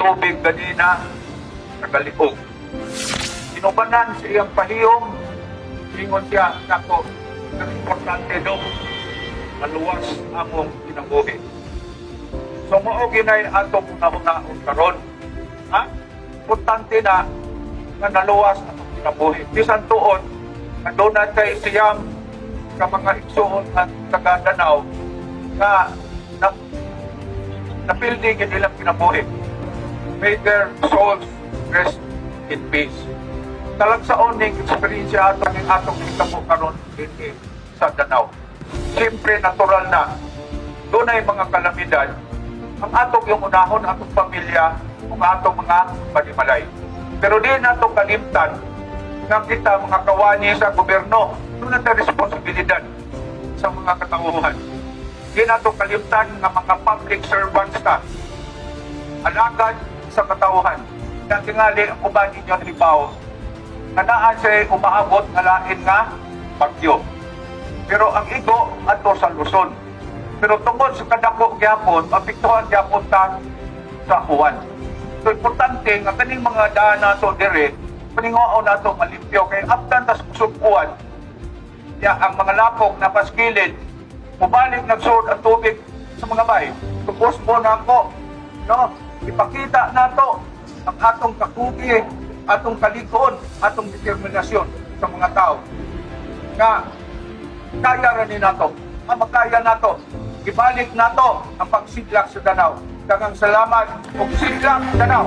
tubig ganina sa kaliog. Inubanan sa iyang pahiyong, ingon siya, nako, ang importante do, maluwas among kinabuhi. So mao ginay atong una-unaon karon. Ha? Importante na naluwas atong kinabuhi. Bisan tuon, na doon natin siyang ka mga igsuon at taga-Danau na napildi nilang kinabuhi. May their souls rest in peace. Talagsaon ning eksperyensya ato ng atong hitabo karon dinhi sa Danau. Siyempre, natural na doon ay mga kalamidad ang atong yung unahon, atong pamilya, ang atong mga panimalay. Pero di nato kalimtan nga kita mga kawani sa gobyerno, doon natin responsibilidad sa mga katauhan. Di nato kalimtan nga mga public servants ta, alagad sa katauhan. Na tingali ang uban ninyo halimbawa, na naan siya umaabot nga lain nga bagyo. Pero ang igo ato sa Luzon. Pero tungkol sa kadako gyapon, mapiktuhan gyapon ta sa Juan. So importante nga kaning mga daan nato dire, paninguaw nato malimpyo kay after tas susukuan. Ya ang mga lapok na paskilid, mubalik nagsud ang tubig sa mga bay. Tupos mo na ako, no? Ipakita nato ang atong kakugi, atong kalikon, atong determinasyon sa mga tao. Nga kaya rin nato, makaya nato, ibalik nato ang pagsidlak sa Danau. Daghang salamat ug sidlak Danau.